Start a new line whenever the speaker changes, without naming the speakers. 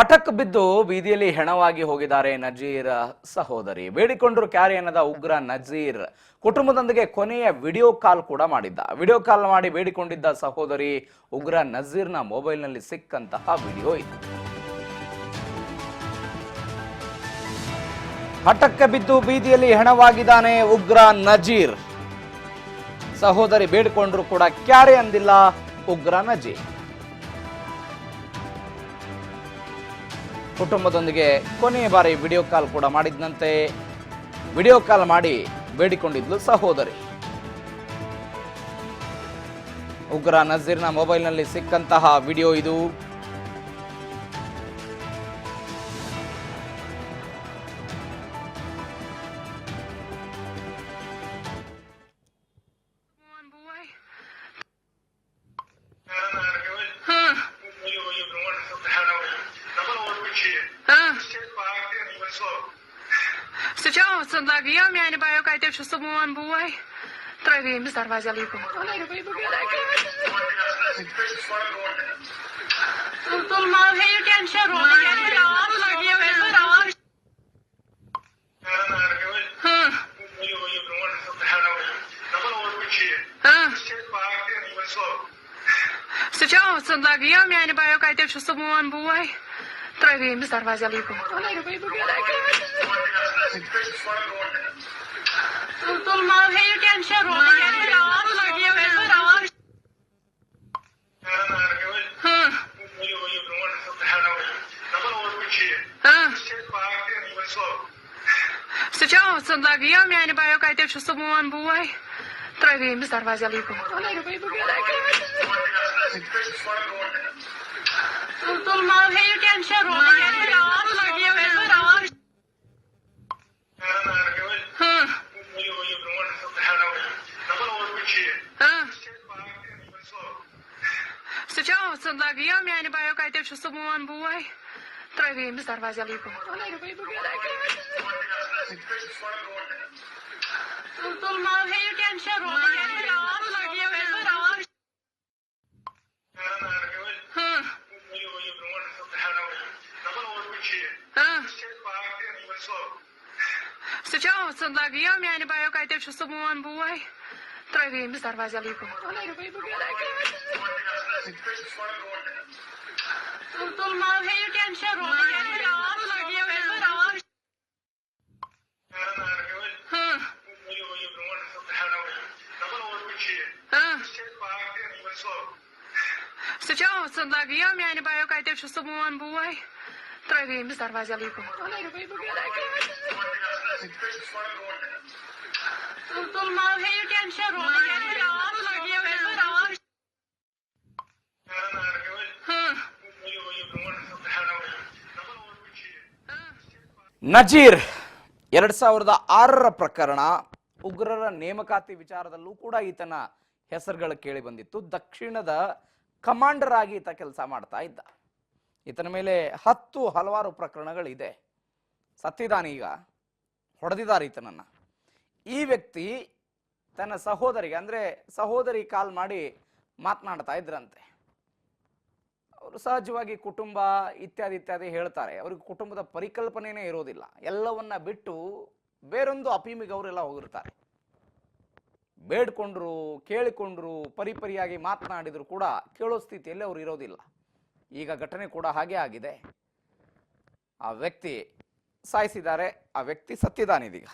ಹಠಕ್ ಬಿದ್ದು ಬೀದಿಯಲ್ಲಿ ಹೆಣವಾಗಿ ಹೋಗಿದ್ದಾರೆ ನಜೀರ್ ಸಹೋದರಿ. ಬೇಡಿಕೊಂಡರು ಕ್ಯಾರೆ ಎನ್ನದ ಉಗ್ರ ನಜೀರ್ ಕುಟುಂಬದೊಂದಿಗೆ ಕೊನೆಯ ವಿಡಿಯೋ ಕಾಲ್ ಕೂಡ ಮಾಡಿದ್ದ. ವಿಡಿಯೋ ಕಾಲ್ ಮಾಡಿ ಬೇಡಿಕೊಂಡಿದ್ದ ಸಹೋದರಿ ಉಗ್ರ ನಜೀರ್ನ ಮೊಬೈಲ್ನಲ್ಲಿ ಸಿಕ್ಕಂತಹ ವಿಡಿಯೋ ಇದು. ಹಠಕ್ಕೆ ಬಿದ್ದು ಬೀದಿಯಲ್ಲಿ ಹೆಣವಾಗಿದ್ದಾನೆ ಉಗ್ರ ನಜೀರ್. ಸಹೋದರಿ ಬೇಡಿಕೊಂಡ್ರು ಕೂಡ ಕ್ಯಾರೆ ಅಂದಿಲ್ಲ ಉಗ್ರ ನಜೀರ್. ಕುಟುಂಬದೊಂದಿಗೆ ಕೊನೆಯ ಬಾರಿ ವಿಡಿಯೋ ಕಾಲ್ ಕೂಡ ಮಾಡಿದ್ದಂತೆ. ವಿಡಿಯೋ ಕಾಲ್ ಮಾಡಿ ಬೇಡಿಕೊಂಡಿದ್ಲು ಸಹೋದರಿ. ಉಗ್ರ ನಜೀರ್ನ ಮೊಬೈಲ್ನಲ್ಲಿ ಸಿಕ್ಕಂತಹ ವಿಡಿಯೋ ಇದು.
Сейчас лагиям yani bayağı kayıt şu samuan buay. Travim biz darvaza likum. Tul mal hey tension ro yani lagiye ver. Сейчас лагиям yani bayağı kayıt şu samuan buay. Travim biz darvaza likum. Tul mal hey tension ro yani lagiye ver. Сейчас лагиям yani bayağı kayıt şu samuan buay. Travim biz darvaza likum. Tul mal hey tension ro yani lagiye ver. Сейчас лагиям yani bayağı kayıt şu samuan buay. Travim biz darvaza likum. Tul mal hey tension ro yani lagiye ver. Сейчас лагиям yani bayağı kayıt şu samuan buay. Travim biz darvaza likum. Tul mal hey tension ro yani lagiye ver. Сейчас лагиям yani bayağı kayıt şu samuan buay. Travim biz darvaza likum. Tul mal hey tension ro yani lagiye ver.
Nazeer 2006ರ ಪ್ರಕರಣ. ಉಗ್ರರ ನೇಮಕಾತಿ ವಿಚಾರದಲ್ಲೂ ಕೂಡ ಈತನ ಹೆಸರುಗಳು ಕೇಳಿ ಬಂದಿತ್ತು. ದಕ್ಷಿಣದ ಕಮಾಂಡರ್ ಆಗಿ ಈತ ಕೆಲಸ ಮಾಡ್ತಾ ಇದ್ದ. ಈತನ ಮೇಲೆ ಹಲವಾರು ಪ್ರಕರಣಗಳಿದೆ. ಸತ್ತಿದ್ದಾನೀಗ, ಹೊಡೆದಿದ್ದಾರೆ ಈತನನ್ನ. ಈ ವ್ಯಕ್ತಿ ತನ್ನ ಸಹೋದರಿಗೆ ಅಂದ್ರೆ ಸಹೋದರಿ ಕಾಲ್ ಮಾಡಿ ಮಾತನಾಡ್ತಾ ಇದ್ರಂತೆ. ಅವರು ಸಹಜವಾಗಿ ಕುಟುಂಬ ಇತ್ಯಾದಿ ಹೇಳ್ತಾರೆ. ಅವ್ರಿಗೆ ಕುಟುಂಬದ ಪರಿಕಲ್ಪನೆನೇ ಇರೋದಿಲ್ಲ. ಎಲ್ಲವನ್ನ ಬಿಟ್ಟು ಬೇರೊಂದು ಅಪೀಮಿಗೆ ಅವರೆಲ್ಲ ಹೋಗಿರ್ತಾರೆ. ಬೇಡ್ಕೊಂಡ್ರು, ಕೇಳಿಕೊಂಡ್ರು, ಪರಿಯಾಗಿ ಮಾತನಾಡಿದ್ರು ಕೂಡ ಕೇಳೋ ಸ್ಥಿತಿಯಲ್ಲಿ ಅವ್ರು ಇರೋದಿಲ್ಲ. ಈಗ ಘಟನೆ ಕೂಡ ಹಾಗೆ ಆಗಿದೆ. ಆ ವ್ಯಕ್ತಿ ಸಾಯಿಸಿದ್ದಾರೆ, ಆ ವ್ಯಕ್ತಿ ಸತ್ತಿದ್ದಾನಿದೀಗ.